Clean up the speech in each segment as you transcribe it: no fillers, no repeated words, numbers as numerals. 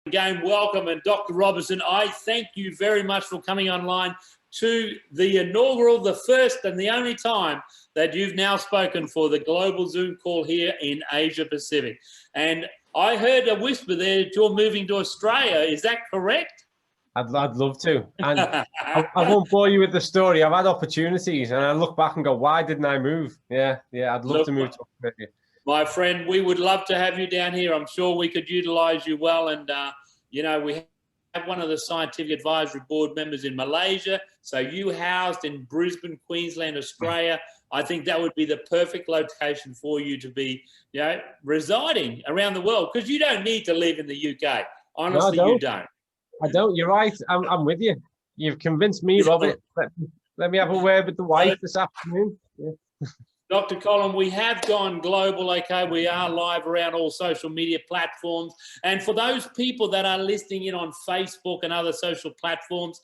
Again, welcome. And Dr. Robertson, I thank you very much for coming online to the inaugural, the first and the only time that you've now spoken for the global Zoom call here in Asia Pacific. And I heard a whisper there that you're moving to Australia. Is that correct? I'd love to. And I won't bore you with the story. I've had opportunities and I look back and go, why didn't I move? Yeah, I'd love to move to Australia. My friend, we would love to have you down here. I'm sure we could utilize you well. And, you know, we have one of the scientific advisory board members in Malaysia. So you housed in Brisbane, Queensland, Australia. I think that would be the perfect location for you to be, you know, residing around the world, because you don't need to live in the UK. Honestly, no, you don't. I don't. You're right. I'm with you. You've convinced me, Robert. Let me have a word with the wife this afternoon. Yeah. Dr. Colin, we have gone global, okay? We are live around all social media platforms. And for those people that are listening in on Facebook and other social platforms,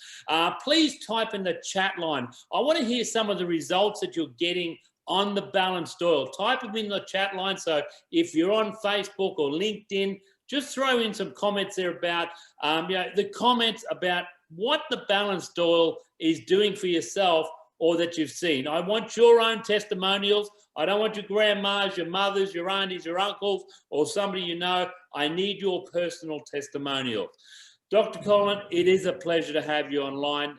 please type in the chat line. I want to hear some of the results that you're getting on the balanced oil. Type them in the chat line. So if you're on Facebook or LinkedIn, just throw in some comments there about, you know, the comments about what the balanced oil is doing for yourself or that you've seen. I want your own testimonials. I don't want your grandmas, your mothers, your aunties, your uncles, or somebody you know. I need your personal testimonials. Dr. Colin, it is a pleasure to have you online.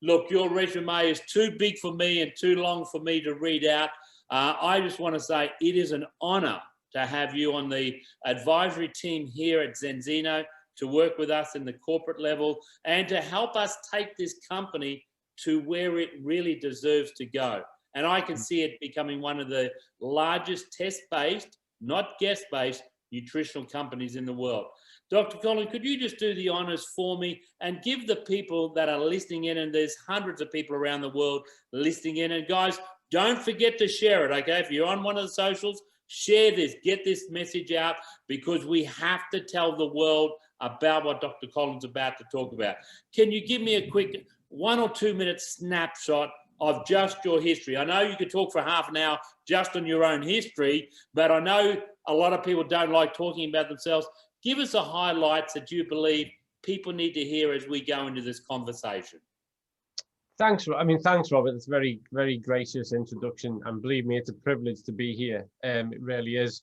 Look, your resume is too big for me and too long for me to read out. I just want to say it is an honor to have you on the advisory team here at Zinzino, to work with us in the corporate level and to help us take this company to where it really deserves to go. And I can see it becoming one of the largest test-based, not guest-based, nutritional companies in the world. Dr. Colin, could you just do the honors for me and give the people that are listening in, and there's hundreds of people around the world listening in, and guys, don't forget to share it, okay? If you're on one of the socials, share this, get this message out, because we have to tell the world about what Dr. Colin's about to talk about. Can you give me a quick 1 or 2 minute snapshot of just your history? I know you could talk for half an hour just on your own history, but I know a lot of people don't like talking about themselves. Give us the highlights that you believe people need to hear as we go into this conversation. Thanks, Robert. It's a very, very gracious introduction, and believe me, it's a privilege to be here. It really is,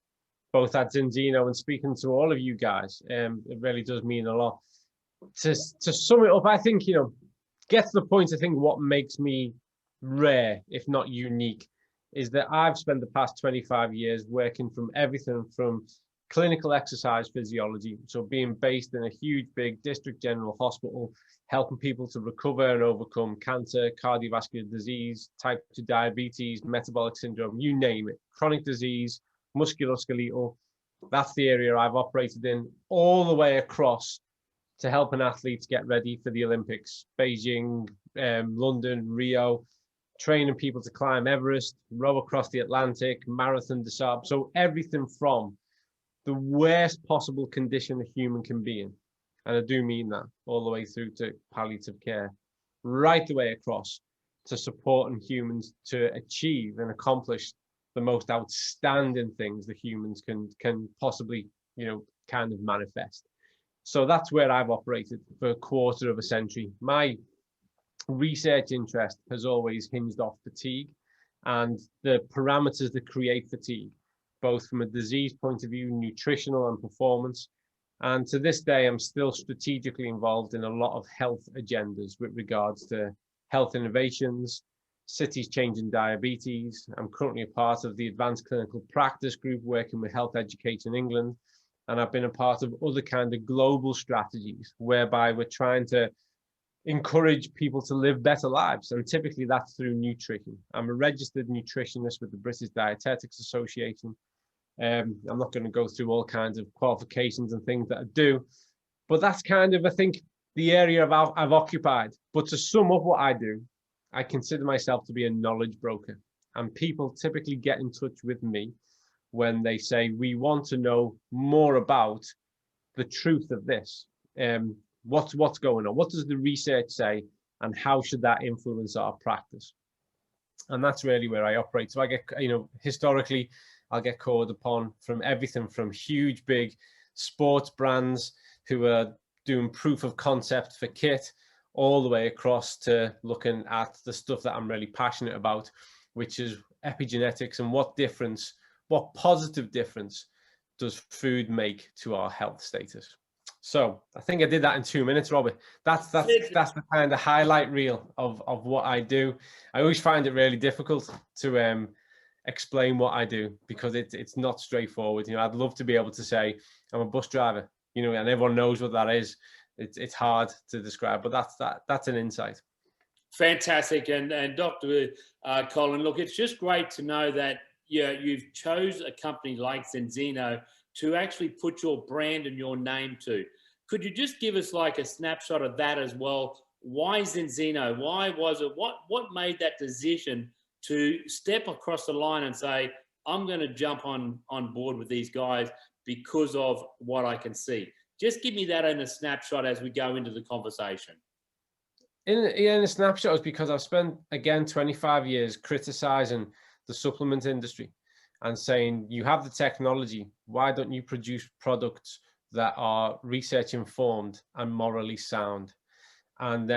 both at Zinzino and speaking to all of you guys. It really does mean a lot. To sum it up, I think, you know, get to the point, I think what makes me rare, if not unique, is that I've spent the past 25 years working from everything from clinical exercise physiology, so being based in a huge, big district general hospital, helping people to recover and overcome cancer, cardiovascular disease, type 2 diabetes, metabolic syndrome, you name it, chronic disease, musculoskeletal. That's the area I've operated in, all the way across to helping athletes get ready for the Olympics, Beijing, London, Rio, training people to climb Everest, row across the Atlantic, marathon descent. So everything from the worst possible condition a human can be in, and I do mean that, all the way through to palliative care, right the way across to supporting humans to achieve and accomplish the most outstanding things the humans can possibly, you know, kind of manifest. So that's where I've operated for a quarter of a century. My research interest has always hinged off fatigue and the parameters that create fatigue, both from a disease point of view, nutritional and performance. And to this day, I'm still strategically involved in a lot of health agendas with regards to health innovations, cities changing diabetes. I'm currently a part of the Advanced Clinical Practice Group working with Health Education England. And I've been a part of other kind of global strategies whereby we're trying to encourage people to live better lives. And typically that's through nutrition. I'm a registered nutritionist with the British Dietetics Association. I'm not going to go through all kinds of qualifications and things that I do, but that's kind of, I think, the area I've occupied. But to sum up what I do, I consider myself to be a knowledge broker. And people typically get in touch with me when they say, we want to know more about the truth of this. What's going on? What does the research say? And how should that influence our practice? And that's really where I operate. So I get, you know, historically, I'll get called upon from everything from huge, big sports brands who are doing proof of concept for kit, all the way across to looking at the stuff that I'm really passionate about, which is epigenetics and what difference, what positive difference does food make to our health status. So I think I did that in 2 minutes, Robert. That's the kind of highlight reel of what I do. I always find it really difficult to explain what I do, because it's not straightforward. You know, I'd love to be able to say I'm a bus driver, you know, and everyone knows what that is. It's hard to describe, but that's an insight. Fantastic. And Dr. Colin, look, it's just great to know that you've chose a company like Zinzino to actually put your brand and your name to. Could you just give us like a snapshot of that as well? Why Zinzino? Why was it? What made that decision to step across the line and say, I'm going to jump on board with these guys because of what I can see? Just give me that in a snapshot as we go into the conversation. In a snapshot is because I've spent, again, 25 years criticizing the supplement industry and saying, you have the technology, why don't you produce products that are research informed and morally sound? And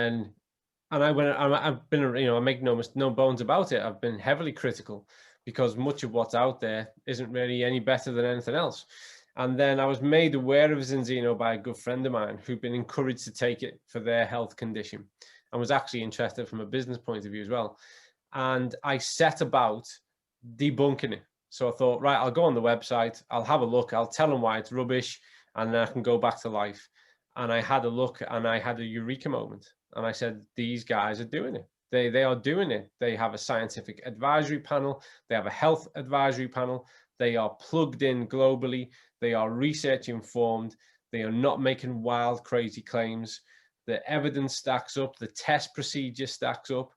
I've been, you know, I make no bones about it. I've been heavily critical because much of what's out there isn't really any better than anything else. And then I was made aware of Zinzino by a good friend of mine who'd been encouraged to take it for their health condition and was actually interested from a business point of view as well. And I set about debunking it. So I thought, right, I'll go on the website, I'll have a look, I'll tell them why it's rubbish, and then I can go back to life. And I had a look and I had a eureka moment. And I said, these guys are doing it. They are doing it. They have a scientific advisory panel. They have a health advisory panel. They are plugged in globally. They are research informed. They are not making wild, crazy claims. The evidence stacks up. The test procedure stacks up.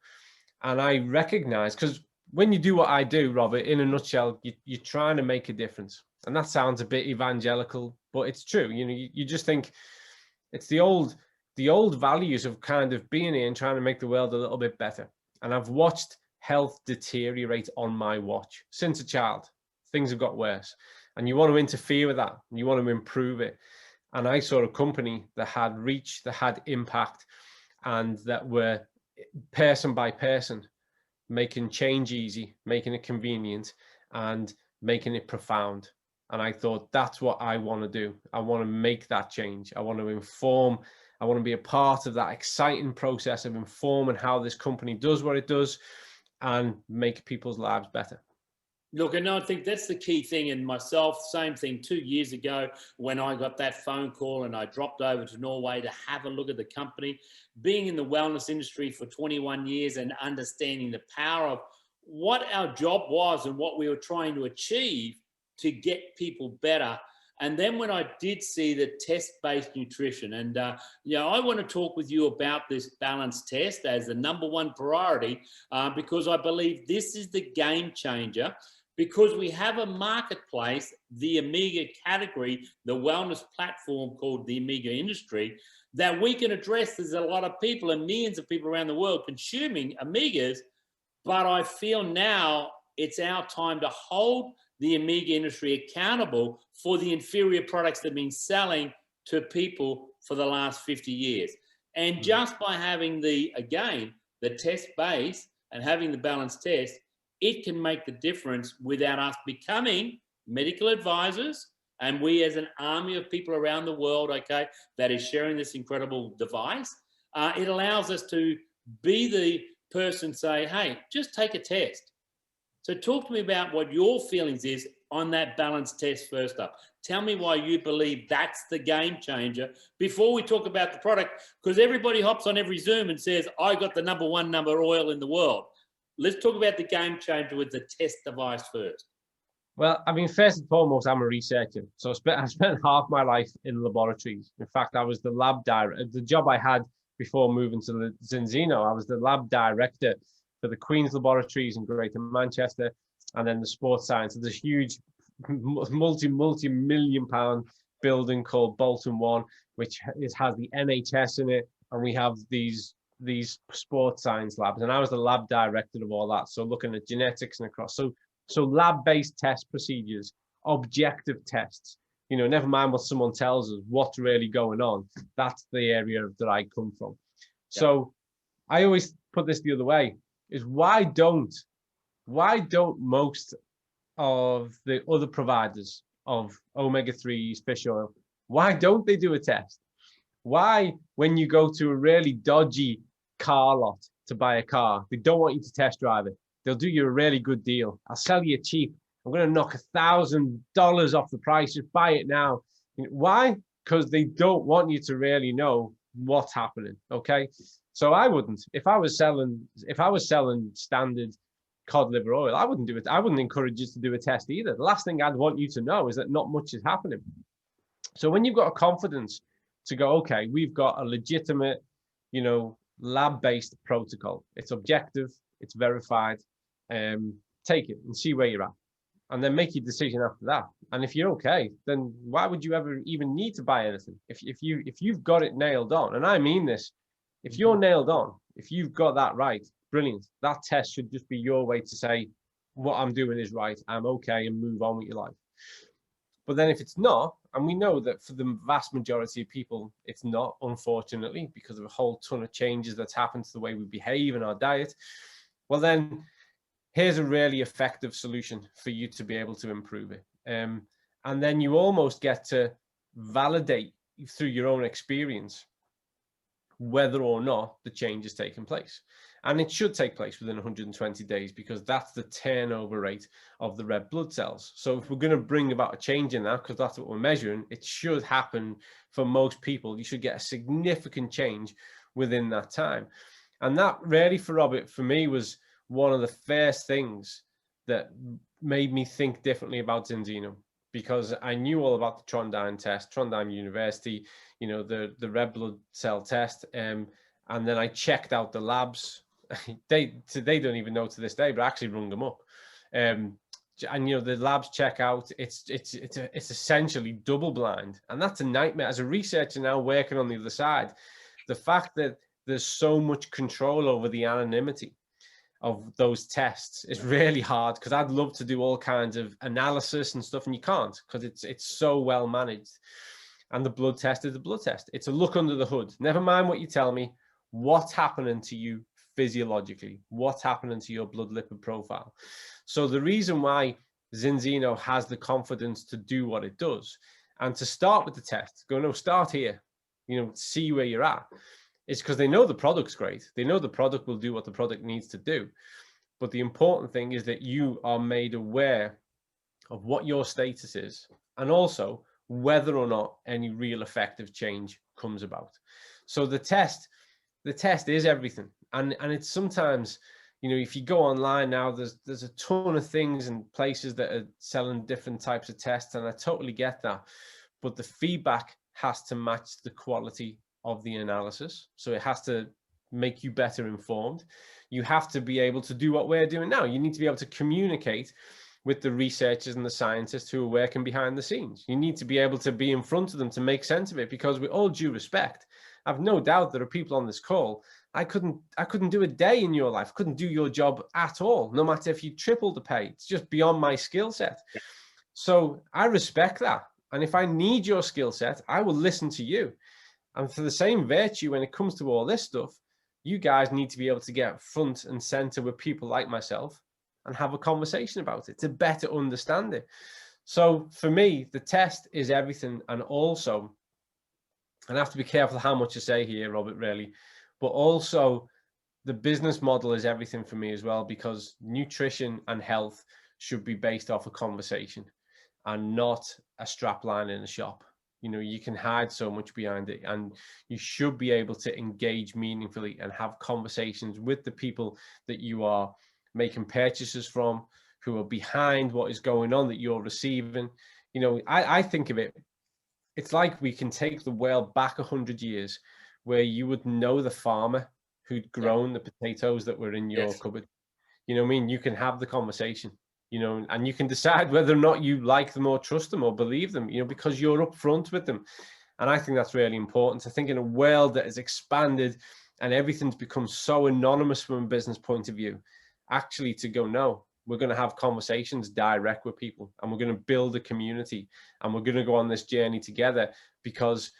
And I recognize, because when you do what I do, Robert, in a nutshell, you're trying to make a difference. And that sounds a bit evangelical, but it's true. You know, you just think it's the old values of kind of being here and trying to make the world a little bit better. And I've watched health deteriorate on my watch since a child. Things have got worse. And you want to interfere with that. And you want to improve it. And I saw a company that had reach, that had impact, and that were person by person, making change easy, making it convenient, and making it profound. And I thought, that's what I want to do. I want to make that change. I want to inform. I want to be a part of that exciting process of informing how this company does what it does and make people's lives better. Look, and I think that's the key thing. And myself, same thing 2 years ago when I got that phone call and I dropped over to Norway to have a look at the company. Being in the wellness industry for 21 years and understanding the power of what our job was and what we were trying to achieve to get people better. And then when I did see the test-based nutrition, and I want to talk with you about this balanced test as the #1 priority, because I believe this is the game changer, because we have a marketplace, the Omega category, the wellness platform called the Omega industry, that we can address. There's a lot of people and millions of people around the world consuming Omegas, but I feel now it's our time to hold the Omega industry accountable for the inferior products that have been selling to people for the last 50 years. And just by having the test base and having the balanced test, it can make the difference without us becoming medical advisors. And we as an army of people around the world, okay, that is sharing this incredible device, it allows us to be the person say, hey, just take a test. So talk to me about what your feelings is on that balanced test first up. Tell me why you believe that's the game changer before we talk about the product, because everybody hops on every Zoom and says, I got the #1 oil in the world. Let's talk about the game changer with the test device first. Well, I mean, first and foremost, I'm a researcher. So I spent half my life in laboratories. In fact, I was the lab director. The job I had before moving to the Zinzino, I was the lab director for the Queen's Laboratories in Greater Manchester, and then the sports science. There's a huge multi-million pound building called Bolton 1, which has the NHS in it, and we have these sports science labs. And I was the lab director of all that. So looking at genetics and across. So lab-based test procedures, objective tests, You know, never mind what someone tells us, what's really going on. That's the area that I come from. So I always put this the other way, is why don't most of the other providers of omega-3s, fish oil, why don't they do a test? Why, when you go to a really dodgy car lot to buy a car, they don't want you to test drive it. They'll do you a really good deal. I'll sell you cheap. I'm going to knock $1,000 off the price. Just buy it now. Why? Because they don't want you to really know what's happening. Okay. So I wouldn't, if I was selling standard cod liver oil, I wouldn't do it. I wouldn't encourage you to do a test either. The last thing I'd want you to know is that not much is happening. So when you've got a confidence to go, okay, we've got a legitimate, you know, lab-based protocol. It's objective, it's verified. Take it and see where you're at, and then make your decision after that. And if you're okay, then why would you ever even need to buy anything? If you've got it nailed on, and I mean this, if you're nailed on, if you've got that right, brilliant. That test should just be your way to say, what I'm doing is right, I'm okay, and move on with your life. But then if it's not, and we know that for the vast majority of people, it's not, unfortunately, because of a whole ton of changes that's happened to the way we behave in our diet, well then, here's a really effective solution for you to be able to improve it. And then you almost get to validate through your own experience whether or not the change is taking place. And it should take place within 120 days because that's the turnover rate of the red blood cells. So if we're going to bring about a change in that, because that's what we're measuring, it should happen for most people. You should get a significant change within that time. And that really, for me, was one of the first things that made me think differently about Zinzino, because I knew all about the Trondheim test, Trondheim University, you know, the red blood cell test. And then I checked out the labs. They don't even know to this day, but I actually rung them up. And you know, the labs check out, it's essentially double blind. And that's a nightmare. As a researcher now working on the other side, the fact that there's so much control over the anonymity of those tests is really hard, because I'd love to do all kinds of analysis and stuff, and you can't, because it's so well managed. And the blood test is the blood test. It's a look under the hood. Never mind what you tell me, what's happening to you physiologically, what's happening to your blood lipid profile. So the reason why Zinzino has the confidence to do what it does and to start with the test, go, no, start here, you know, see where you're at, it's because they know the product's great. They know the product will do what the product needs to do. But the important thing is that you are made aware of what your status is, and also whether or not any real effective change comes about. So the test is everything. And it's sometimes, you know, if you go online now, there's a ton of things and places that are selling different types of tests, and I totally get that. But the feedback has to match the quality of the analysis. So it has to make you better informed. You have to be able to do what we're doing now. You need to be able to communicate with the researchers and the scientists who are working behind the scenes. You need to be able to be in front of them to make sense of it, because with all due respect, I've no doubt there are people on this call. I couldn't do a day in your life, couldn't do your job at all, no matter if you tripled the pay. It's just beyond my skill set. So I respect that. And if I need your skill set, I will listen to you. And for the same virtue, when it comes to all this stuff, you guys need to be able to get front and center with people like myself and have a conversation about it to better understand it. So for me, the test is everything. And also, and I have to be careful how much I say here, Robert, really, but also the business model is everything for me as well, because nutrition and health should be based off a conversation and not a strap line in a shop. You know, you can hide so much behind it, and you should be able to engage meaningfully and have conversations with the people that you are making purchases from, who are behind what is going on that you're receiving. You know, I think of it, it's like we can take the world back 100 years, where you would know the farmer who'd grown the potatoes that were in your cupboard. You know what I mean? You can have the conversation, you know, and you can decide whether or not you like them or trust them or believe them, you know, because you're upfront with them. And I think that's really important. I think in a world that has expanded and everything's become so anonymous from a business point of view, actually to go, no, We're going to have conversations direct with people, and we're going to build a community, and we're going to go on this journey together, because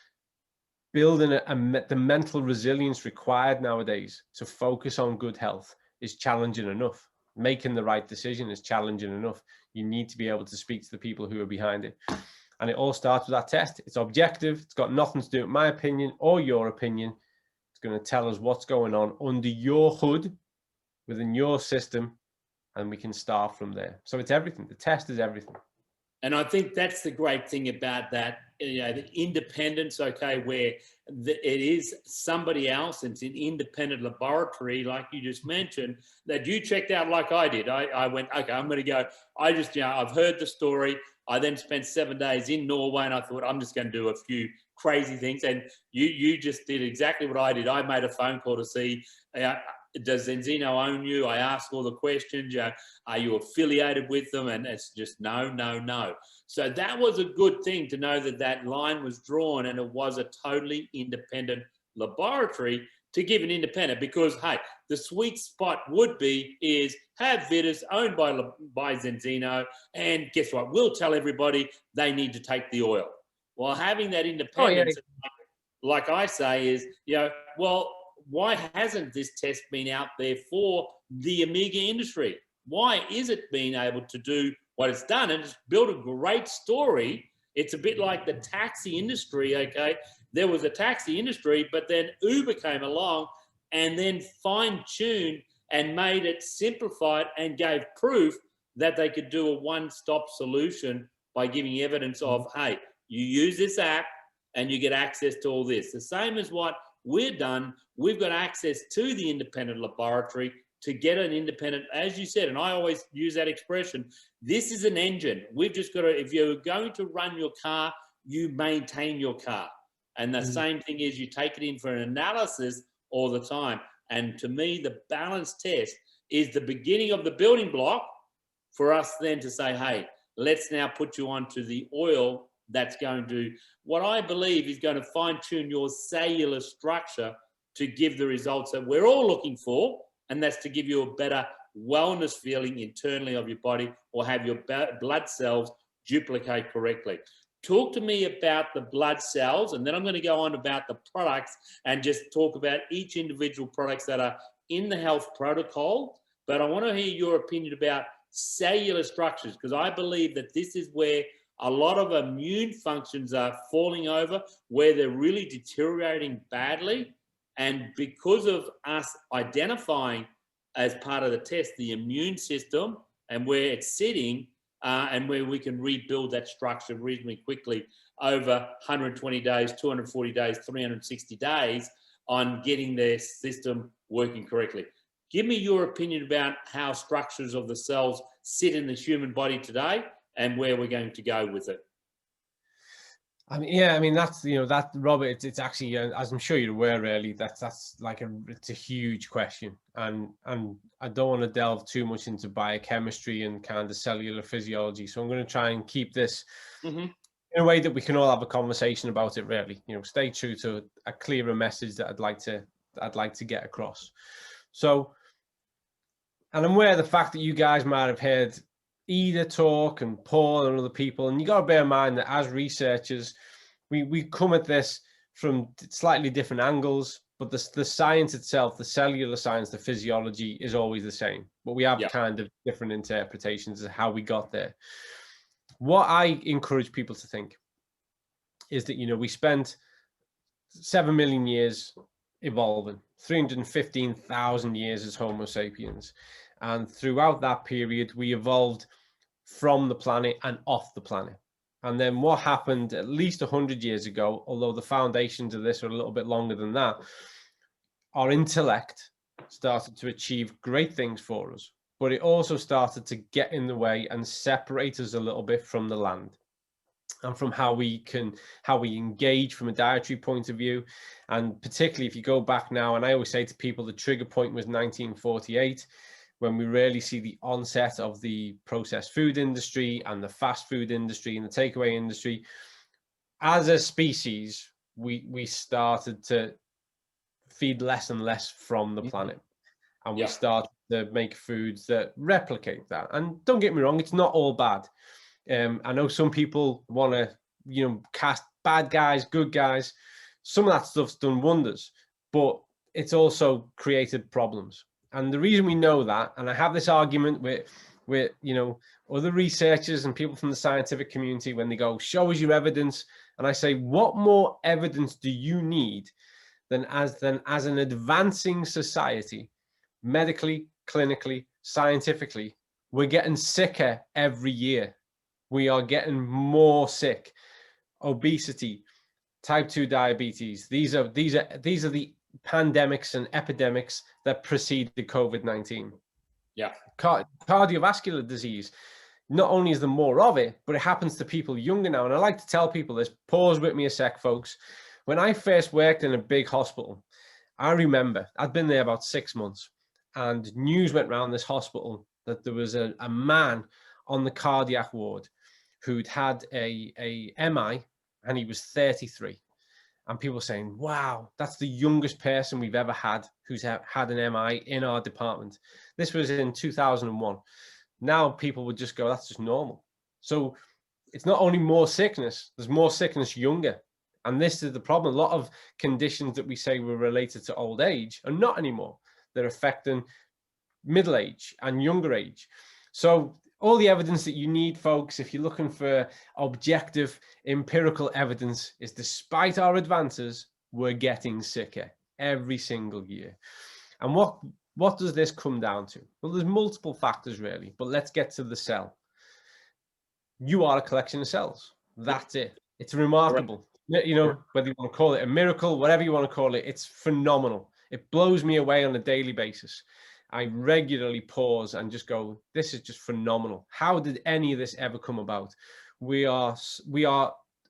building the mental resilience required nowadays to focus on good health is challenging enough. Making the right decision is challenging enough. You need to be able to speak to the people who are behind it. And it all starts with that test. It's objective. It's got nothing to do with my opinion or your opinion. It's going to tell us what's going on under your hood, within your system, and we can start from there. So it's everything. The test is everything. And I think that's the great thing about that, you know, the independence, okay, where it is somebody else, it's an independent laboratory, like you just mentioned, that you checked out like I did. I went, okay, I'm going to go. I just, you know, I've heard the story. I then spent 7 days in Norway, and I thought, I'm just going to do a few crazy things. And you just did exactly what I did. I made a phone call to see, does Zinzino own you? I asked all the questions. Are you affiliated with them? And it's just no, no, no. So that was a good thing to know that that line was drawn, and it was a totally independent laboratory to give an independent, because, hey, the sweet spot would be is have Vitus owned by Zinzino, and guess what? We'll tell everybody they need to take the oil. Well, having that independence, like I say, is, you know, well, why hasn't this test been out there for the Omega industry? Why is it being able to do what it's done? And it's built a great story. It's a bit like the taxi industry, okay? There was a taxi industry, but then Uber came along and then fine-tuned and made it simplified and gave proof that they could do a one-stop solution by giving evidence of, hey, you use this app and you get access to all this. The same as what we're done. We've got access to the independent laboratory to get an independent, as you said, and I always use that expression, this is an engine. We've just got to, if you're going to run your car, you maintain your car. And the same thing is you take it in for an analysis all the time. And to me, the balance test is the beginning of the building block for us then to say, hey, let's now put you onto the oil that's going to, what I believe is going to fine-tune your cellular structure to give the results that we're all looking for, and that's to give you a better wellness feeling internally of your body, or have your blood cells duplicate correctly. Talk to me about the blood cells, and then I'm going to go on about the products and just talk about each individual products that are in the health protocol. But I want to hear your opinion about cellular structures, because I believe that this is where a lot of immune functions are falling over, where they're really deteriorating badly. And because of us identifying as part of the test the immune system and where it's sitting, and where we can rebuild that structure reasonably quickly over 120 days, 240 days, 360 days on getting their system working correctly. Give me your opinion about how structures of the cells sit in the human body today and where we're going to go with it. I mean, yeah, I mean, that's, you know, that, Robert, it's actually, as I'm sure you're aware, really, that's like it's a huge question. And I don't want to delve too much into biochemistry and kind of cellular physiology. So I'm going to try and keep this in a way that we can all have a conversation about it, really. You know, stay true to a clearer message that I'd like to get across. So, and I'm aware of the fact that you guys might have heard Ida talk and Paul and other people, and you got to bear in mind that as researchers, we come at this from slightly different angles, but the science itself, the cellular science, the physiology is always the same, but we have kind of different interpretations of how we got there. What I encourage people to think is that, you know, we spent 7 million years evolving, 315,000 years as Homo sapiens. And throughout that period, we evolved from the planet and off the planet. And then what happened at least 100 years ago, although the foundations of this are a little bit longer than that, our intellect started to achieve great things for us, but it also started to get in the way and separate us a little bit from the land and from how we engage from a dietary point of view. And particularly if you go back now, and I always say to people, the trigger point was 1948, when we really see the onset of the processed food industry and the fast food industry and the takeaway industry. As a species, we started to feed less and less from the planet. and we start to make foods that replicate that. And don't get me wrong, it's not all bad. I know some people want to, you know, cast bad guys, good guys. Some of that stuff's done wonders, but it's also created problems. And the reason we know that, and I have this argument with you know, other researchers and people from the scientific community when they go, show us your evidence. And I say, what more evidence do you need than as an advancing society, medically, clinically, scientifically, we're getting sicker every year. We are getting more sick. Obesity, type 2 diabetes. These are the pandemics and epidemics that preceded COVID-19. Yeah. Cardiovascular disease. Not only is there more of it, but it happens to people younger now. And I like to tell people this. Pause with me a sec, folks. When I first worked in a big hospital, I remember I'd been there about 6 months, and news went around this hospital that there was a man on the cardiac ward who'd had a MI, and he was 33. And people saying, wow, that's the youngest person we've ever had who's had an MI in our department. This was in 2001. Now people would just go, that's just normal. So it's not only more sickness, there's more sickness younger. And this is the problem. A lot of conditions that we say were related to old age are not anymore. They're affecting middle age and younger age. So all the evidence that you need, folks, if you're looking for objective empirical evidence, is despite our advances, we're getting sicker every single year. And what does this come down to? Well, there's multiple factors really, but let's get to the cell. You are a collection of cells. That's it. It's remarkable. Correct. You know, whether you want to call it a miracle, whatever you want to call it, it's phenomenal. It blows me away on a daily basis. I regularly pause and just go, this is just phenomenal. How did any of this ever come about? We are,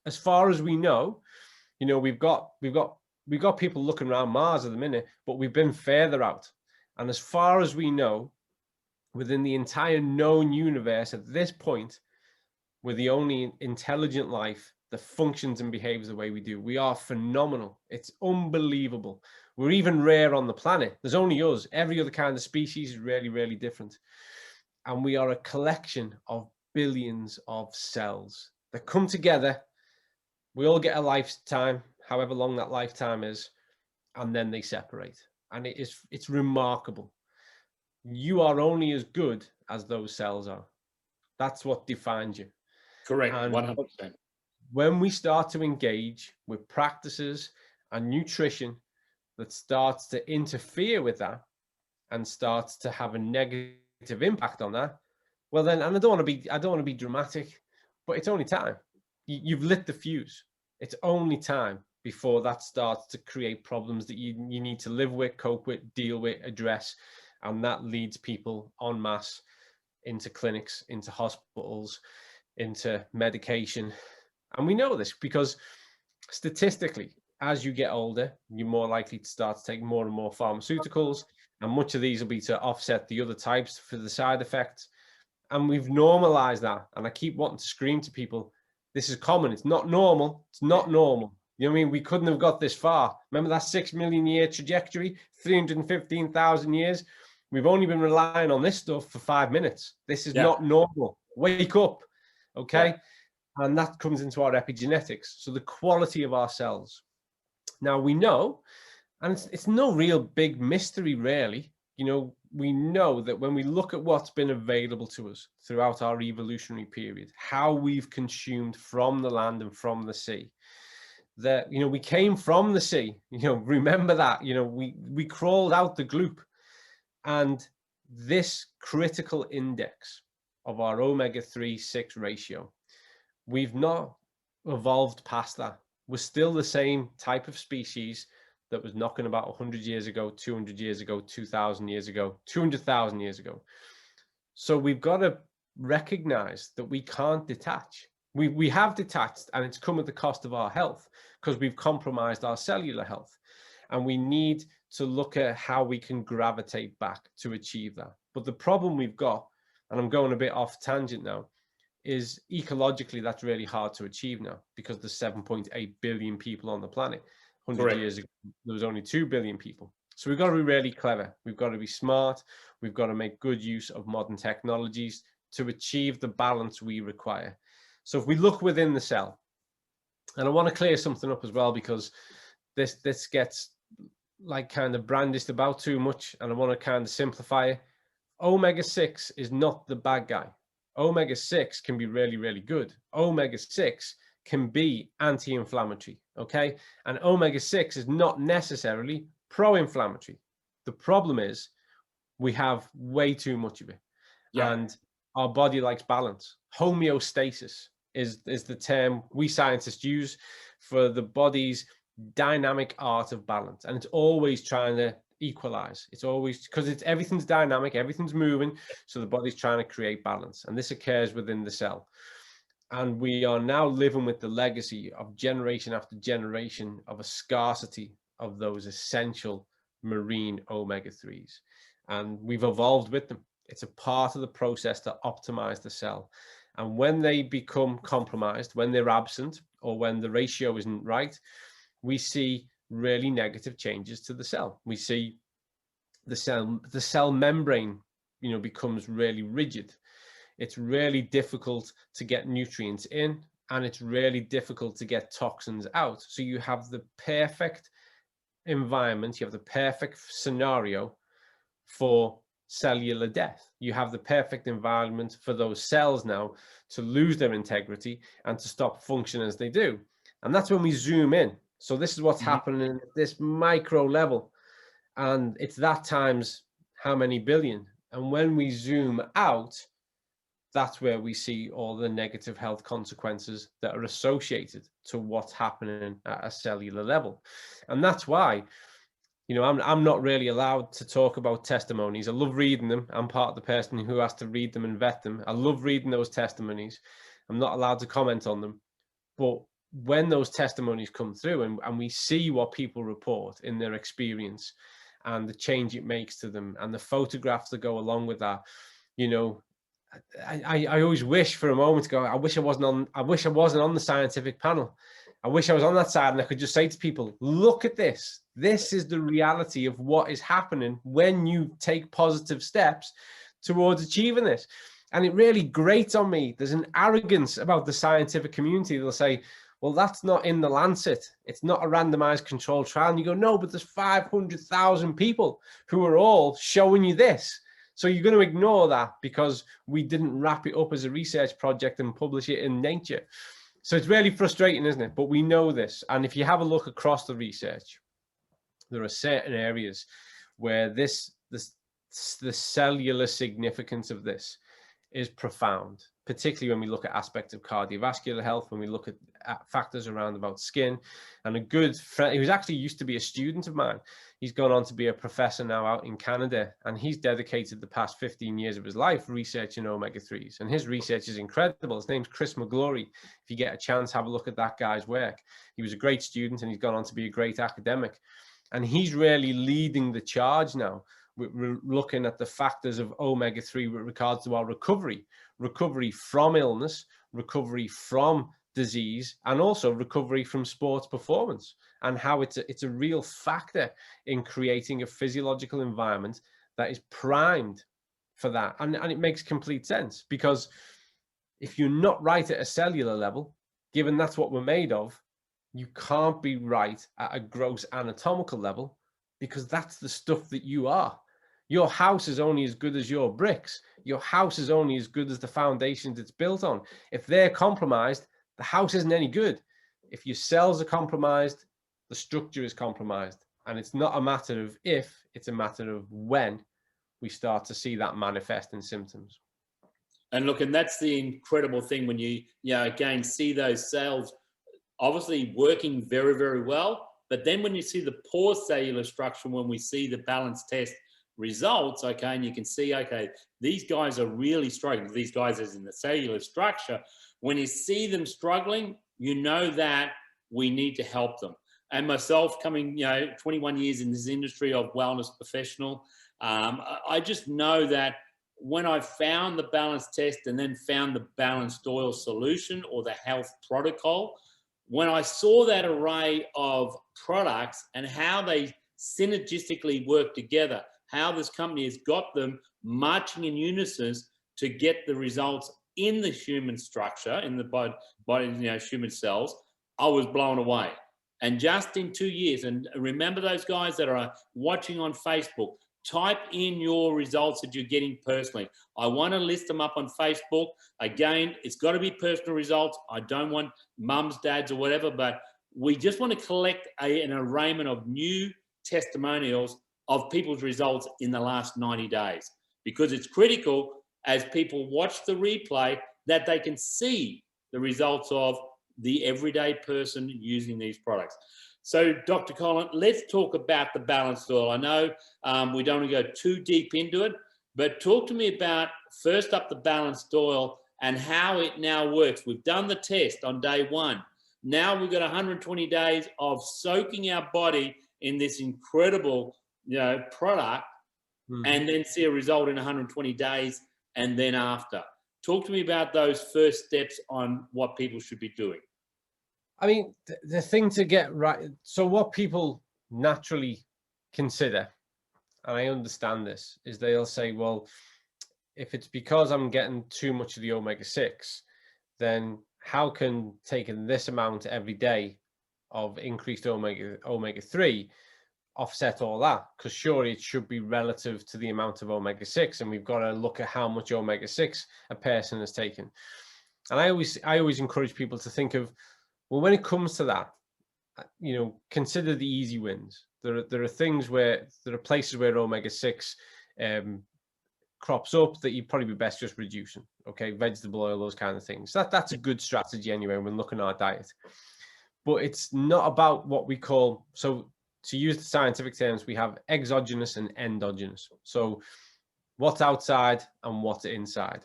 as far as we know, you know, we've got people looking around Mars at the minute, but we've been further out. And as far as we know, within the entire known universe at this point, we're the only intelligent life that functions and behaves the way we do. We are phenomenal. It's unbelievable. We're even rare on the planet. There's only us. Every other kind of species is really, really different. And we are a collection of billions of cells that come together. We all get a lifetime, however long that lifetime is, and then they separate. And it's remarkable. You are only as good as those cells are. That's what defines you. Correct, 100%. When we start to engage with practices and nutrition that starts to interfere with that and starts to have a negative impact on that, well then, and I don't want to be dramatic, but it's only time. You've lit the fuse. It's only time before that starts to create problems that you need to live with, cope with, deal with, address, and that leads people en masse into clinics, into hospitals, into medication. And we know this because statistically, as you get older, you're more likely to start to take more and more pharmaceuticals, and much of these will be to offset the other types for the side effects. And we've normalized that. And I keep wanting to scream to people, this is common. It's not normal. It's not normal. You know what I mean? We couldn't have got this far. Remember that 6 million year trajectory, 315,000 years? We've only been relying on this stuff for 5 minutes. This is not normal. Wake up. Okay. Yeah. And that comes into our epigenetics. So the quality of our cells. Now we know, and it's no real big mystery really, you know, we know that when we look at what's been available to us throughout our evolutionary period, how we've consumed from the land and from the sea, that, you know, we came from the sea, you know, remember that, you know, we crawled out the gloop, and this critical index of our omega-3/6 ratio, we've not evolved past that. We're still the same type of species that was knocking about 100 years ago, 200 years ago, 2,000 years ago, 200,000 years ago. So we've got to recognize that we can't detach. We have detached, and it's come at the cost of our health because we've compromised our cellular health. And we need to look at how we can gravitate back to achieve that. But the problem we've got, and I'm going a bit off tangent now, is ecologically that's really hard to achieve now because there's 7.8 billion people on the planet. 100 years ago, there was only 2 billion people. So we've got to be really clever. We've got to be smart. We've got to make good use of modern technologies to achieve the balance we require. So if we look within the cell, and I want to clear something up as well, because this gets like kind of brandished about too much, and I want to kind of simplify it. Omega-6 is not the bad guy. Omega-6 can be really, really good. Omega-6 can be anti-inflammatory, okay? And omega-6 is not necessarily pro-inflammatory. The problem is we have way too much of it. Yeah. And our body likes balance. Homeostasis is the term we scientists use for the body's dynamic art of balance. And it's always trying to equalize. It's always, because everything's dynamic, everything's moving, so the body's trying to create balance, and this occurs within the cell. And we are now living with the legacy of generation after generation of a scarcity of those essential marine omega-3s, and we've evolved with them. It's a part of the process to optimize the cell, and when they become compromised, when they're absent, or when the ratio isn't right, we see really negative changes to the cell. We see the cell membrane, you know, becomes really rigid. It's really difficult to get nutrients in, and it's really difficult to get toxins out. So you have the perfect environment, you have the perfect scenario for cellular death. You have the perfect environment for those cells now to lose their integrity and to stop functioning as they do. And that's when we zoom in. So this is what's happening at this micro level, and it's that times how many billion. And when we zoom out, that's where we see all the negative health consequences that are associated to what's happening at a cellular level. And that's why, you know, I'm not really allowed to talk about testimonies. I love reading them. I'm part of the person who has to read them and vet them. I love reading those testimonies. I'm not allowed to comment on them. But when those testimonies come through, and we see what people report in their experience and the change it makes to them and the photographs that go along with that, you know, I always wish for a moment to go, I wish I wasn't on the scientific panel. I wish I was on that side and I could just say to people, look at this. This is the reality of what is happening when you take positive steps towards achieving this. And it really grates on me. There's an arrogance about the scientific community. They'll say, well, that's not in the Lancet. It's not a randomized controlled trial. And you go, no, but there's 500,000 people who are all showing you this. So you're going to ignore that because we didn't wrap it up as a research project and publish it in Nature. So it's really frustrating, isn't it? But we know this. And if you have a look across the research, there are certain areas where the cellular significance of this is profound, particularly when we look at aspects of cardiovascular health, when we look at factors around about skin. And a good friend, he was actually used to be a student of mine. He's gone on to be a professor now out in Canada, and he's dedicated the past 15 years of his life researching omega-3s. And his research is incredible. His name's Chris McGlory. If you get a chance, have a look at that guy's work. He was a great student, and he's gone on to be a great academic. And he's really leading the charge now. We're looking at the factors of omega-3 with regards to our recovery from illness, recovery from disease, and also recovery from sports performance, and how it's a real factor in creating a physiological environment that is primed for that. And it makes complete sense, because if you're not right at a cellular level, given that's what we're made of, you can't be right at a gross anatomical level, because that's the stuff that you are. Your house is only as good as your bricks. Your house is only as good as the foundations it's built on. If they're compromised, the house isn't any good. If your cells are compromised, the structure is compromised. And it's not a matter of if, it's a matter of when we start to see that manifest in symptoms. And look, and that's the incredible thing when you again, see those cells obviously working very, very well. But then when you see the poor cellular structure, when we see the balance test results, okay, and you can see, okay, these guys are really struggling. These guys as in the cellular structure. When you see them struggling, you know that we need to help them. And myself, coming, 21 years in this industry of wellness professional, I just know that when I found the balance test and then found the balanced oil solution or the health protocol, when I saw that array of products and how they synergistically work together, how this company has got them marching in unison to get the results in the human structure, in the body, human cells. I was blown away. And just in 2 years, and remember those guys that are watching on Facebook, type in your results that you're getting personally. I want to list them up on Facebook. Again, it's got to be personal results. I don't want mums, dads, or whatever, but we just want to collect an arrayment of new testimonials of people's results in the last 90 days, because it's critical as people watch the replay that they can see the results of the everyday person using these products. So, Dr. Colin, let's talk about the balanced oil. I know we don't want to go too deep into it, but talk to me about, first up, the balanced oil and how it now works. We've done the test on day 1. Now we've got 120 days of soaking our body in this incredible, product, and then see a result in 120 days and then after. Talk to me about those first steps on what people should be doing. I mean, the thing to get right, so what people naturally consider, and I understand this, is they'll say, well, if it's because I'm getting too much of the omega-6, then how can taking this amount every day of increased omega-3 offset all that? Because surely it should be relative to the amount of omega-6, and we've got to look at how much omega-6 a person has taken. And I always encourage people to think of, well, when it comes to that, consider the easy wins. There are things where there are places where omega-6 crops up that you'd probably be best just reducing. Okay, vegetable oil, those kind of things. That's a good strategy anyway when looking at our diet. But it's not about what we call, so to use the scientific terms, we have exogenous and endogenous. So what's outside and what's inside.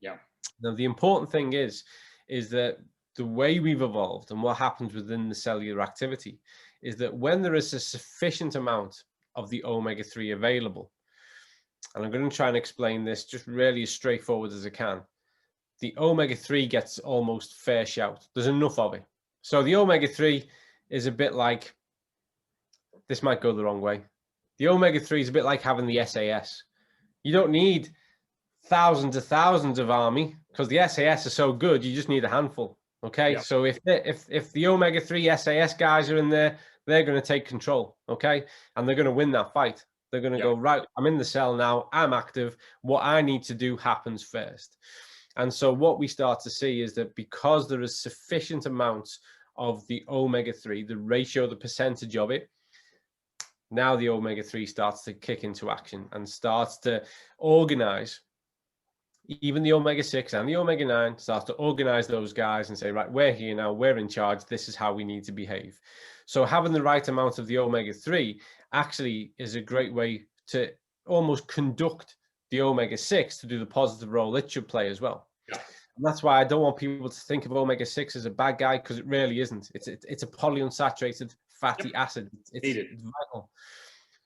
Yeah. Now the important thing is that the way we've evolved and what happens within the cellular activity is that when there is a sufficient amount of the omega-3 available, and I'm going to try and explain this just really as straightforward as I can, the omega-3 gets almost fair shout. There's enough of it. So the omega-3 is a bit like, this might go the wrong way. The omega-3 is a bit like having the SAS. You don't need thousands of army, because the SAS are so good, you just need a handful. Okay, yeah. So if the omega-3 SAS guys are in there, they're going to take control. Okay, and they're going to win that fight. They're going to go, right, I'm in the cell now, I'm active, what I need to do happens first. And so what we start to see is that because there is sufficient amounts of the omega-3, the ratio, the percentage of it, now the omega-3 starts to kick into action and starts to organize. Even the omega-6 and the omega-9 starts to organize those guys and say, right, we're here now, we're in charge, this is how we need to behave. So having the right amount of the omega-3 actually is a great way to almost conduct the omega-6 to do the positive role it should play as well. Yeah. And that's why I don't want people to think of omega-6 as a bad guy, because it really isn't. It's a polyunsaturated fatty acid. It's vital.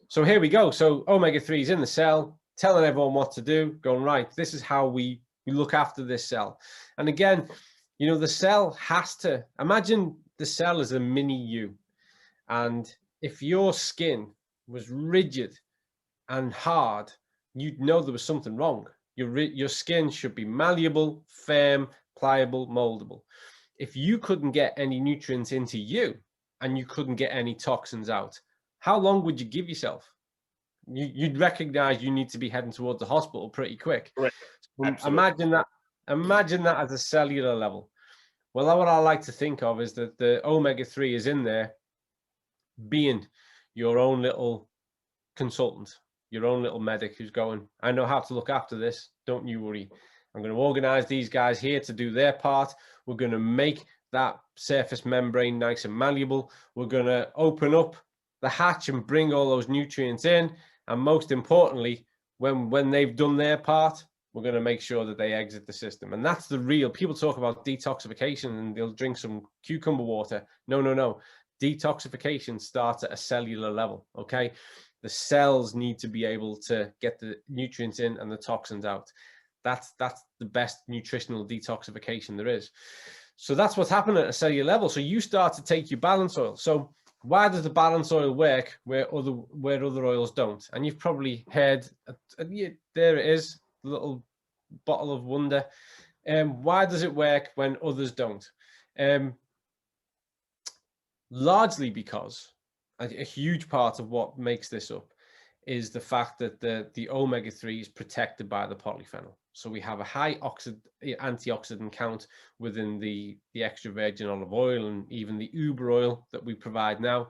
So here we go. So omega-3 is in the cell, telling everyone what to do, going, right, this is how we look after this cell. And again, the cell has to, imagine the cell as a mini you. And if your skin was rigid and hard, you'd know there was something wrong. Your skin should be malleable, firm, pliable, moldable. If you couldn't get any nutrients into you and you couldn't get any toxins out, how long would you give yourself? You'd recognize you need to be heading towards the hospital pretty quick. Right. Imagine that at a cellular level. Well, what I like to think of is that the omega-3 is in there being your own little consultant, your own little medic who's going, I know how to look after this, don't you worry. I'm going to organize these guys here to do their part. We're going to make that surface membrane nice and malleable. We're going to open up the hatch and bring all those nutrients in. And most importantly, when they've done their part, we're going to make sure that they exit the system. And that's the real, people talk about detoxification and they'll drink some cucumber water. No. Detoxification starts at a cellular level, okay? The cells need to be able to get the nutrients in and the toxins out. That's the best nutritional detoxification there is. So that's what's happening at a cellular level. So you start to take your balance oil. So why does the balance oil work where other oils don't? And you've probably heard, there it is, the little bottle of wonder. Why does it work when others don't? Largely because a huge part of what makes this up is the fact that the omega-3 is protected by the polyphenol. So we have a high antioxidant count within the extra virgin olive oil and even the uber oil that we provide now.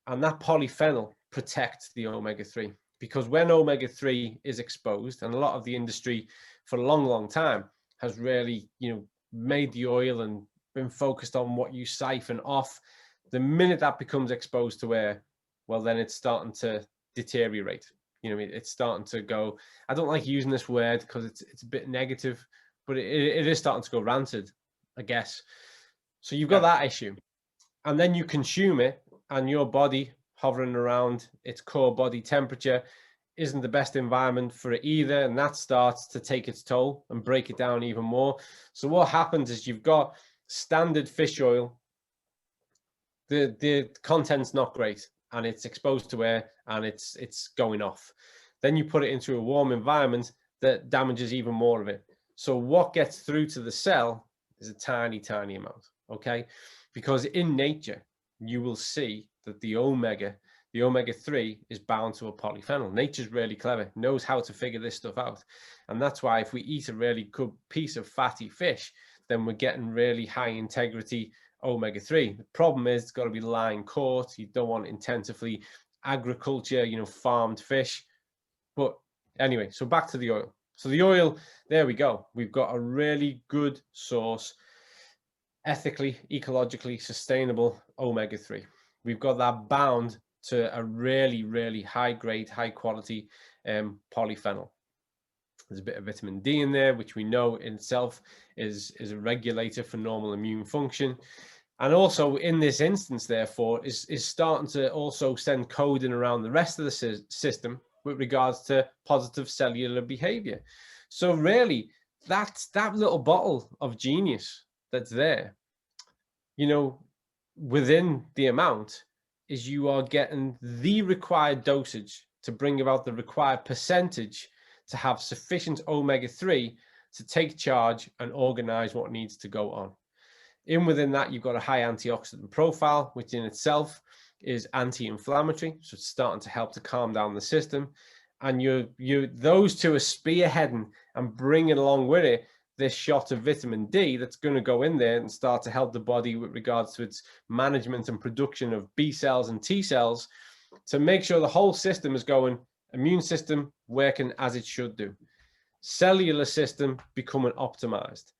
And that polyphenol protects the omega-3, because when omega-3 is exposed, and a lot of the industry for a long, long time has really, made the oil and been focused on what you siphon off. The minute that becomes exposed to air, well, then it's starting to deteriorate. It's starting to go, I don't like using this word because it's a bit negative, but it is starting to go rancid, I guess. So you've got that issue. And then you consume it, and your body hovering around its core body temperature isn't the best environment for it either. And that starts to take its toll and break it down even more. So what happens is you've got standard fish oil. The content's not great, and it's exposed to air, and it's going off. Then you put it into a warm environment that damages even more of it. So what gets through to the cell is a tiny, tiny amount, okay? Because in nature, you will see that the omega-3 is bound to a polyphenol. Nature's really clever, knows how to figure this stuff out. And that's why if we eat a really good piece of fatty fish, then we're getting really high integrity omega-3. The problem is it's got to be line caught. You don't want intensively agriculture, farmed fish. But anyway, so back to the oil. So the oil, there we go. We've got a really good source, ethically, ecologically sustainable omega-3. We've got that bound to a really, really high grade, high quality polyphenol. There's a bit of vitamin D in there, which we know in itself is a regulator for normal immune function. And also in this instance, therefore, is starting to also send coding around the rest of the system with regards to positive cellular behavior. So really, that's that little bottle of genius that's there, within the amount, is you are getting the required dosage to bring about the required percentage to have sufficient omega-3 to take charge and organize what needs to go on. Within that, you've got a high antioxidant profile, which in itself is anti-inflammatory. So it's starting to help to calm down the system. And those two are spearheading and bringing along with it this shot of vitamin D that's going to go in there and start to help the body with regards to its management and production of B cells and T cells to make sure the whole system is going, immune system working as it should do, cellular system becoming optimized,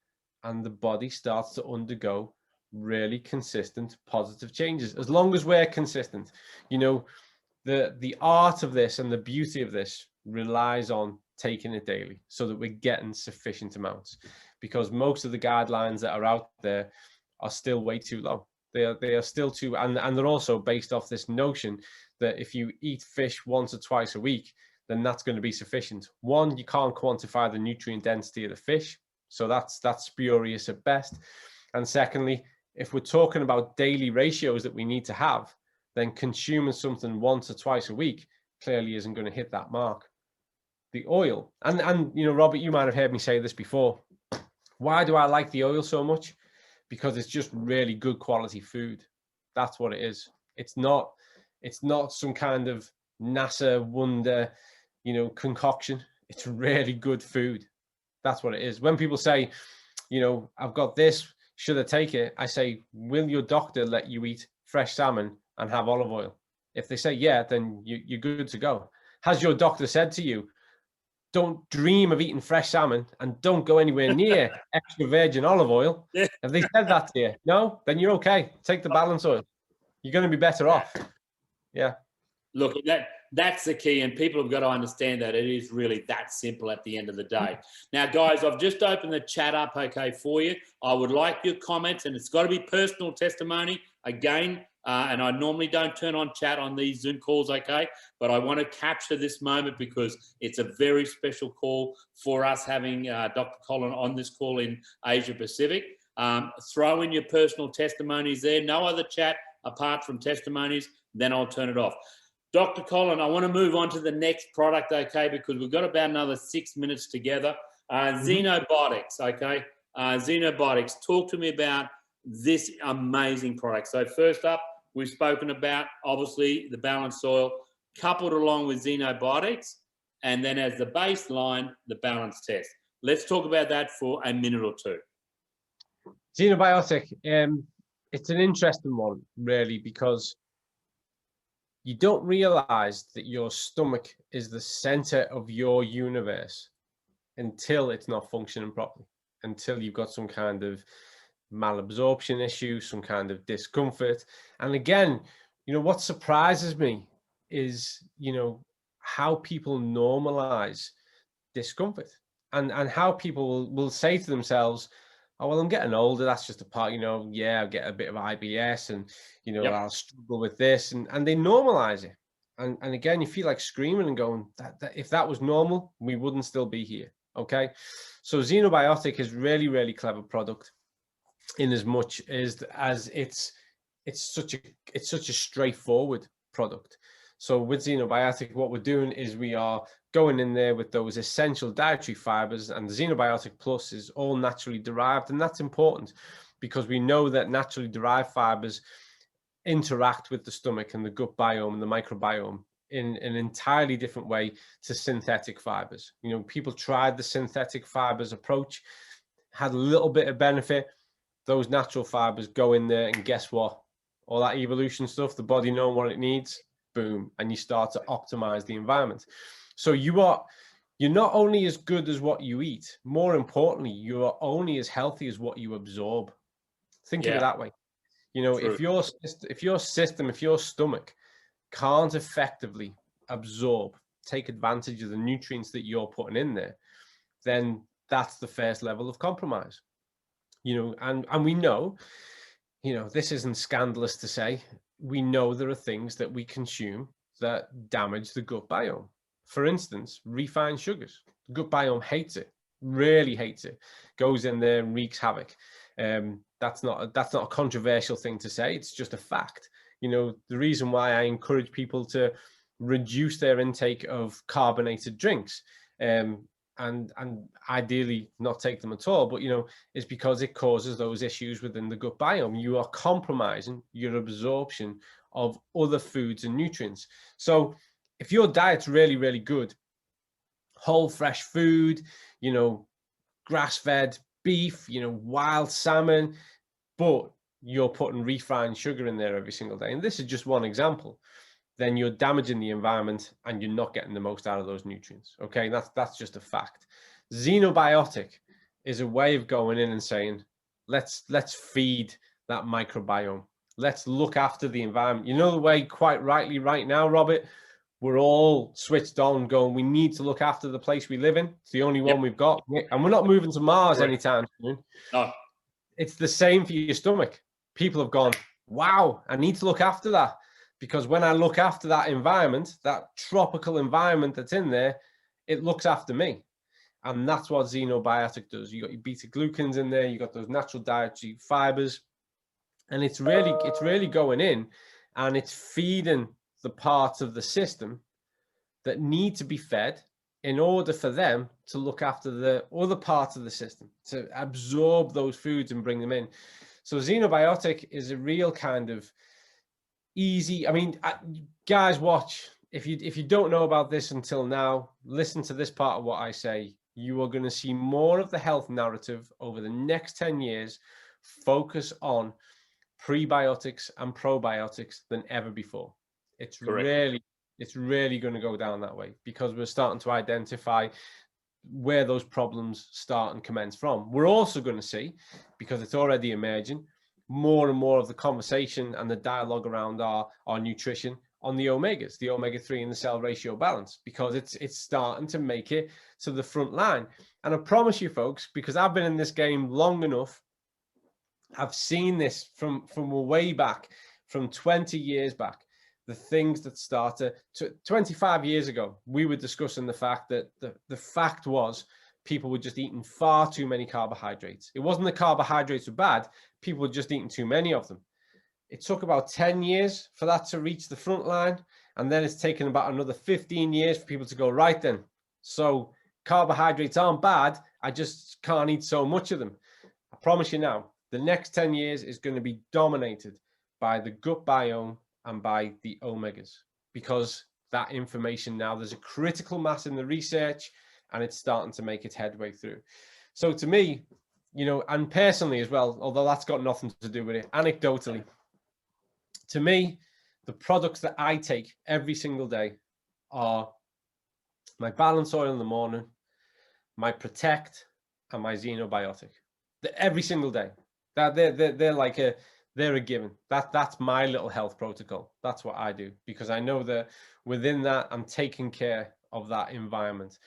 and the body starts to undergo really consistent positive changes. As long as we're consistent, the art of this and the beauty of this relies on taking it daily so that we're getting sufficient amounts, because most of the guidelines that are out there are still way too low. They are still too, and they're also based off this notion that if you eat fish once or twice a week, then that's going to be sufficient. One, you can't quantify the nutrient density of the fish, so that's spurious at best. And secondly, if we're talking about daily ratios that we need to have, then consuming something once or twice a week clearly isn't going to hit that mark. The oil, and Robert, you might have heard me say this before. Why do I like the oil so much? Because it's just really good quality food. That's what it is. It's not some kind of NASA wonder, concoction. It's really good food. That's what it is. When people say, I've got this, should I take it? I say, will your doctor let you eat fresh salmon and have olive oil? If they say yeah, then you're good to go. Has your doctor said to you, don't dream of eating fresh salmon and don't go anywhere near extra virgin olive oil? Yeah. Have they said that to you? No? Then you're okay. Take the balance oil. You're going to be better off. Yeah. Look, that's the key, and people have got to understand that it is really that simple at the end of the day. Now, guys, I've just opened the chat up, okay, for you. I would like your comments, and it's got to be personal testimony. Again, and I normally don't turn on chat on these Zoom calls, okay? But I want to capture this moment because it's a very special call for us having Dr. Colin on this call in Asia Pacific. Throw in your personal testimonies there. No other chat. apart from testimonies, then I'll turn it off. Dr. Colin, I want to move on to the next product, okay, because we've got about another 6 minutes together. Xenobotics, okay? Xenobotics, talk to me about this amazing product. So first up, we've spoken about, obviously, the balanced soil, coupled along with Xenobotics, and then as the baseline, the balance test. Let's talk about that for a minute or two. Xenobiotic, it's an interesting one, really, because you don't realize that your stomach is the center of your universe until it's not functioning properly, until you've got some kind of malabsorption issue, some kind of discomfort. And again, you know, what surprises me is, you know, how people normalize discomfort and how people will say to themselves, oh, well, I'm getting older. That's just a part, you know, yeah, I'll get a bit of IBS and, you know, I'll struggle with this. And they normalize it. And again, you feel like screaming and going, that if that was normal, we wouldn't still be here. Okay. So Xenobiotic is really, really clever product in as much as it's such a straightforward product. So with Xenobiotic, what we're doing is we are going in there with those essential dietary fibers, and the Xenobiotic Plus is all naturally derived. And that's important because we know that naturally derived fibers interact with the stomach and the gut biome and the microbiome in an entirely different way to synthetic fibers. You know, people tried the synthetic fibers approach, had a little bit of benefit. Those natural fibers go in there, and guess what? All that evolution stuff, the body knowing what it needs, boom, and you start to optimize the environment. So you're not only as good as what you eat, more importantly, you are only as healthy as what you absorb. Think of it that way. You know, if your system, if your stomach can't effectively absorb, take advantage of the nutrients that you're putting in there, then that's the first level of compromise. You know, and we know, you know, this isn't scandalous to say, we know there are things that we consume that damage the gut biome. For instance, refined sugars. The gut biome hates it, really hates it, goes in there and wreaks havoc. That's not a controversial thing to say. It's just a fact. You know, the reason why I encourage people to reduce their intake of carbonated drinks, and ideally not take them at all, but, you know, is because it causes those issues within the gut biome. You are compromising your absorption of other foods and nutrients. So if your diet's really, really good, whole fresh food, you know, grass-fed beef, you know, wild salmon, but you're putting refined sugar in there every single day, and this is just one example, then you're damaging the environment and you're not getting the most out of those nutrients. Okay, that's just a fact. Xenobiotic is a way of going in and saying, let's feed that microbiome. Let's look after the environment. You know, the way, quite rightly right now, Robert, we're all switched on going, we need to look after the place we live in. It's the only one we've got. And we're not moving to Mars anytime soon. No. It's the same for your stomach. People have gone, wow, I need to look after that. Because when I look after that environment, that tropical environment that's in there, it looks after me. And that's what Xenobiotic does. You got your beta glucans in there, you got those natural dietary fibers, and it's really going in and it's feeding the parts of the system that need to be fed in order for them to look after the other parts of the system, to absorb those foods and bring them in. So Xenobiotic is a real kind of easy, I mean, guys, watch. If you don't know about this until now, listen to this part of what I say. You are going to see more of the health narrative over the next 10 years focus on prebiotics and probiotics than ever before. It's really going to go down that way because we're starting to identify where those problems start and commence from. We're also going to see, because it's already emerging, more and more of the conversation and the dialogue around our nutrition on the omegas, the omega-3 and the cell ratio balance, because it's starting to make it to the front line. And I promise you folks, because I've been in this game long enough, I've seen this from way back, from 20 years back, the things that started 25 years ago. We were discussing the fact that the fact was people were just eating far too many carbohydrates. It wasn't the carbohydrates were bad, people were just eating too many of them. It took about 10 years for that to reach the front line. And then it's taken about another 15 years for people to go, right then. So carbohydrates aren't bad. I just can't eat so much of them. I promise you now, the next 10 years is going to be dominated by the gut biome and by the omegas, because that information now, there's a critical mass in the research and it's starting to make its headway through. So to me, you know, and personally as well, although that's got nothing to do with it, anecdotally, to me, the products that I take every single day are my balance oil in the morning, my Protect, and my Xenobiotic. Every single day. They're like they're a given. That's my little health protocol. That's what I do, because I know that within that I'm taking care of that environment.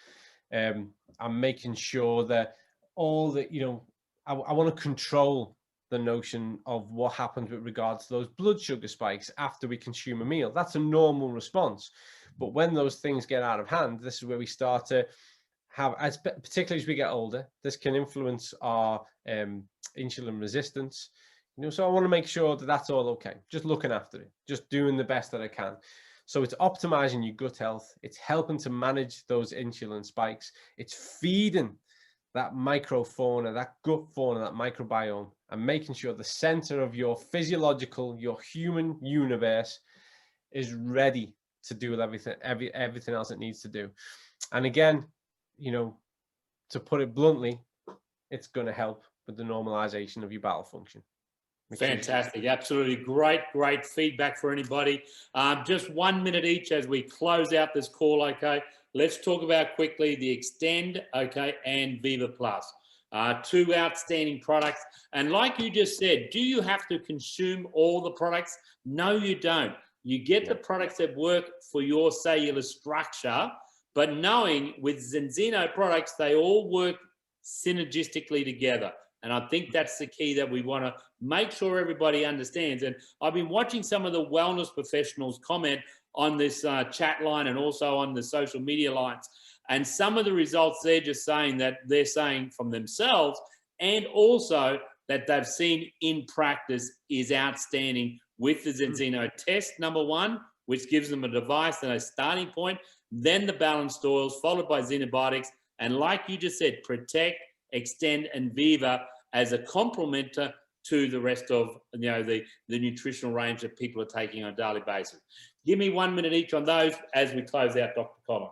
I'm making sure that all the, you know, I want to control the notion of what happens with regards to those blood sugar spikes after we consume a meal. That's a normal response. But when those things get out of hand, this is where we start to have, particularly as we get older, this can influence our insulin resistance. You know, so I want to make sure that that's all okay. Just looking after it, just doing the best that I can. So it's optimizing your gut health. It's helping to manage those insulin spikes. It's feeding that microfauna, that gut fauna, that microbiome, and making sure the center of your physiological, your human universe is ready to do everything else it needs to do. And again, you know, to put it bluntly, it's going to help with the normalization of your bowel function. Fantastic. Absolutely great feedback for anybody. Just 1 minute each as we close out this call, okay? Let's talk about quickly the Extend, okay, and Viva Plus. Two outstanding products. And like you just said, do you have to consume all the products? No, you don't. You get the products that work for your cellular structure, but knowing with Zinzino products, they all work synergistically together. And I think that's the key that we want to make sure everybody understands. And I've been watching some of the wellness professionals comment on this chat line and also on the social media lines. And some of the results they're just saying that they're saying from themselves, and also that they've seen in practice is outstanding with the Zinzino test, number one, which gives them a device and a starting point, then the balanced oils, followed by Xenobiotics. And like you just said, Protect, Extend, and Viva as a complement to the rest of, you know, the nutritional range that people are taking on a daily basis. Give me 1 minute each on those as we close out, Dr. Colin.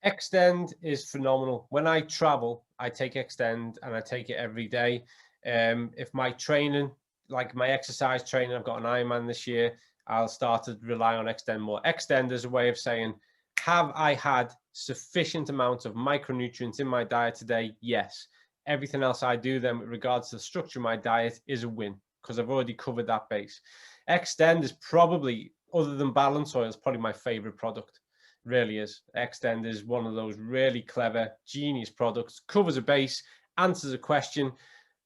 Extend is phenomenal. When I travel, I take Extend and I take it every day. If my training, like my exercise training, I've got an Ironman this year, I'll start to rely on Extend more. Extend is a way of saying, have I had sufficient amount of micronutrients in my diet today? Yes. Everything else I do then with regards to the structure of my diet is a win, because I've already covered that base. Extend is probably, other than balance oil, is probably my favorite product. It really is. Extend is one of those really clever, genius products, covers a base, answers a question.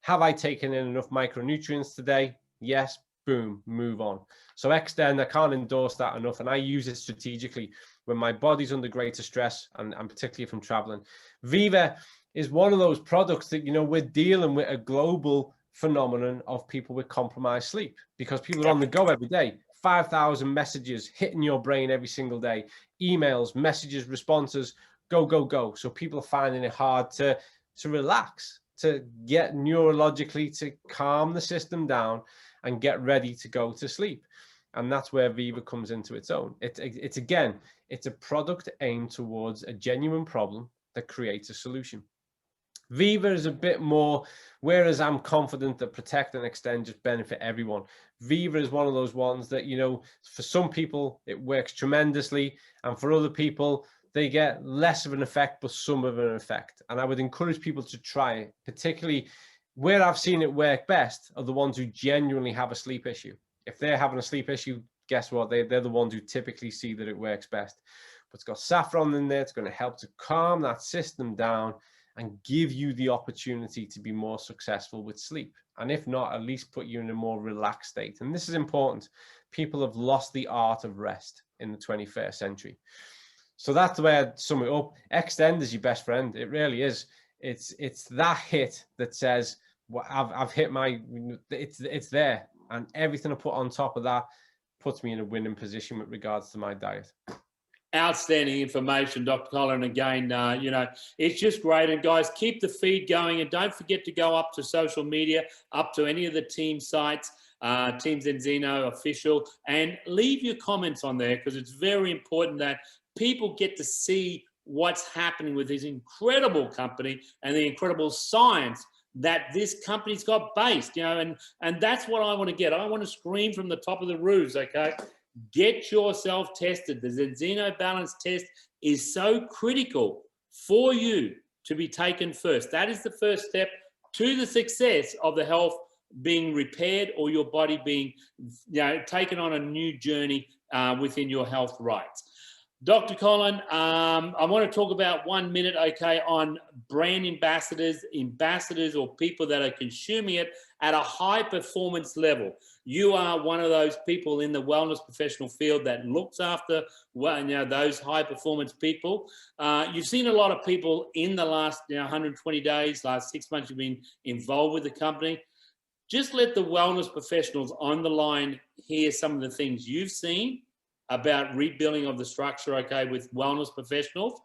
Have I taken in enough micronutrients today? Yes. Boom, move on. So Extend, I can't endorse that enough. And I use it strategically when my body's under greater stress, and particularly if I'm traveling. Viva is one of those products that, you know, we're dealing with a global phenomenon of people with compromised sleep, because people are on the go every day. 5,000 messages hitting your brain every single day, emails, messages, responses, go, go, go. So people are finding it hard to relax, to get neurologically, to calm the system down and get ready to go to sleep. And that's where Viva comes into its own. It's again, it's a product aimed towards a genuine problem that creates a solution. Viva is a bit more, whereas I'm confident that Protect and Extend just benefit everyone. Viva is one of those ones that, you know, for some people it works tremendously, and for other people they get less of an effect, but some of an effect. And I would encourage people to try it, particularly where I've seen it work best are the ones who genuinely have a sleep issue. If they're having a sleep issue, guess what? They're the ones who typically see that it works best. But it's got saffron in there. It's going to help to calm that system down and give you the opportunity to be more successful with sleep. And if not, at least put you in a more relaxed state. And this is important. People have lost the art of rest in the 21st century. So that's the way I'd sum it up. Extend is your best friend. It really is. It's that hit that says, well, I've hit my, it's there. And everything I put on top of that puts me in a winning position with regards to my diet. Outstanding information, Dr. Colin. Again, you know, it's just great. And guys, keep the feed going, and don't forget to go up to social media, up to any of the team sites, Team Zinzino official, and leave your comments on there, because it's very important that people get to see what's happening with this incredible company and the incredible science that this company's got based, you know, and that's what I want to get. I want to scream from the top of the roofs, okay? Get yourself tested. The Zinzino Balance test is so critical for you to be taken first. That is the first step to the success of the health being repaired, or your body being, you know, taken on a new journey within your health rights. Dr. Colin, I want to talk about 1 minute, okay, on brand ambassadors or people that are consuming it at a high performance level. You are one of those people in the wellness professional field that looks after, well, you know, those high performance people. You've seen a lot of people in the last 120 days, last 6 months you've been involved with the company. Just let the wellness professionals on the line hear some of the things you've seen about rebuilding of the structure, okay, with wellness professionals,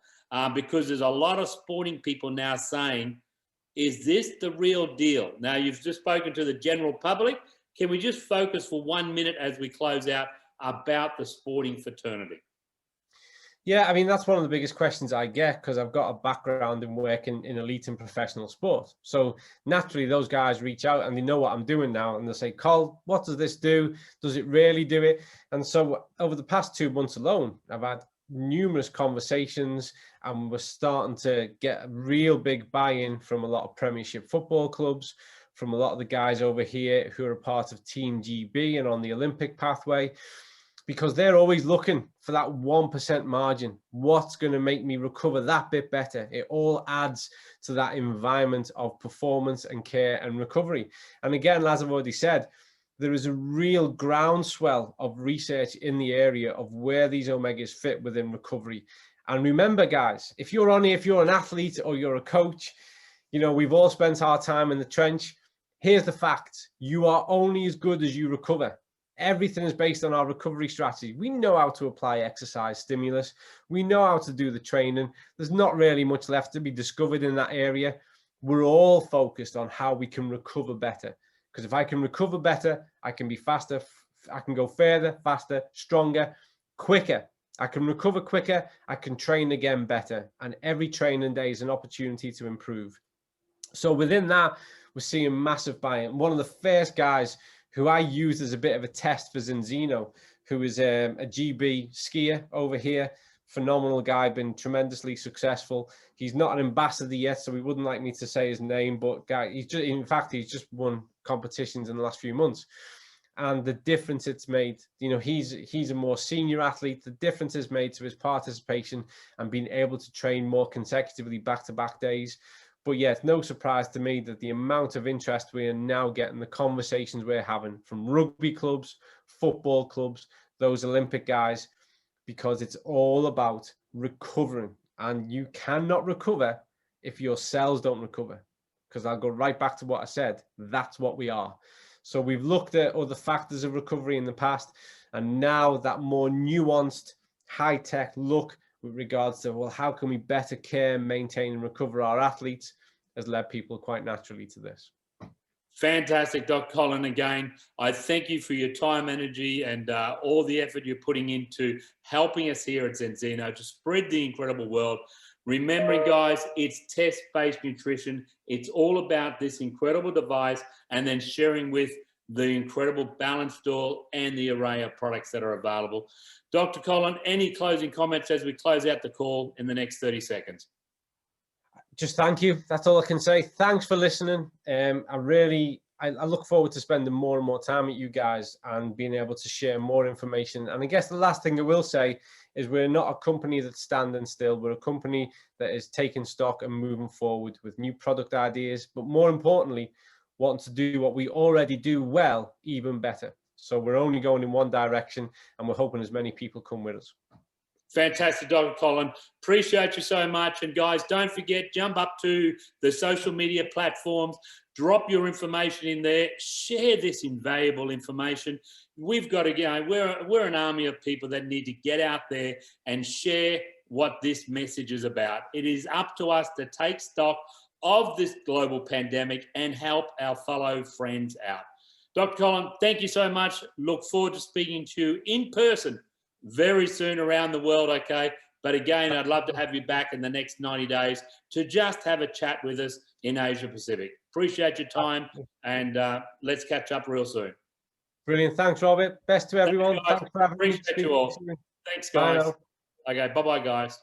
because there's a lot of sporting people now saying, is this the real deal? Now, you've just spoken to the general public. Can we just focus for 1 minute as we close out about the sporting fraternity? Yeah, I mean, that's one of the biggest questions I get, because I've got a background in working in elite and professional sport. So naturally, those guys reach out and they know what I'm doing now. And they say, Col, what does this do? Does it really do it? And so over the past 2 months alone, I've had numerous conversations, and we're starting to get a real big buy-in from a lot of Premiership football clubs, from a lot of the guys over here who are a part of Team GB and on the Olympic pathway, because they're always looking for that 1% margin. What's going to make me recover that bit better? It all adds to that environment of performance and care and recovery. And again, as I've already said, there is a real groundswell of research in the area of where these omegas fit within recovery. And remember, guys, if you're an athlete or you're a coach, you know, we've all spent our time in the trench. Here's the fact: you are only as good as you recover. Everything is based on our recovery strategy. We know how to apply exercise stimulus. We know how to do the training. There's not really much left to be discovered in that area. We're all focused on how we can recover better. Because if I can recover better, I can be faster. I can go further, faster, stronger, quicker. I can recover quicker. I can train again better. And every training day is an opportunity to improve. So within that, we're seeing massive buy-in. One of the first guys who I used as a bit of a test for Zinzino, who is a GB skier over here, phenomenal guy, been tremendously successful. He's not an ambassador yet, so he wouldn't like me to say his name, but guy, he's just won competitions in the last few months. And the difference it's made, you know, he's a more senior athlete. The difference is made to his participation and being able to train more consecutively back-to-back days. But yeah, it's no surprise to me that the amount of interest we are now getting, the conversations we're having from rugby clubs, football clubs, those Olympic guys, because it's all about recovering. And you cannot recover if your cells don't recover. Because I'll go right back to what I said. That's what we are. So we've looked at other factors of recovery in the past, and now that more nuanced, high-tech look with regards to, well, how can we better care, maintain, and recover our athletes, has led people quite naturally to this. Fantastic, Dr. Colin. Again, I thank you for your time, energy, and all the effort you're putting into helping us here at Zinzino to spread the incredible world. Remembering, guys, it's test-based nutrition. It's all about this incredible device, and then sharing with the incredible balance store and the array of products that are available. Dr. Colin, any closing comments as we close out the call in the next 30 seconds? Just thank you. That's all I can say. Thanks for listening. I look forward to spending more and more time with you guys and being able to share more information. And I guess the last thing I will say is we're not a company that's standing still. We're a company that is taking stock and moving forward with new product ideas, but more importantly, wanting to do what we already do well, even better. So we're only going in one direction, and we're hoping as many people come with us. Fantastic, Dr. Colin. Appreciate you so much. And guys, don't forget, jump up to the social media platforms, drop your information in there, share this invaluable information. We've got to, we're an army of people that need to get out there and share what this message is about. It is up to us to take stock of this global pandemic and help our fellow friends out. Dr. Colin, thank you so much. Look forward to speaking to you in person very soon around the world, okay? But again, I'd love to have you back in the next 90 days to just have a chat with us in Asia Pacific. Appreciate your time, and let's catch up real soon. Brilliant. Thanks, Robert. Best to everyone. Thanks for having me. Appreciate you all. Thanks, guys. Okay, bye-bye, guys.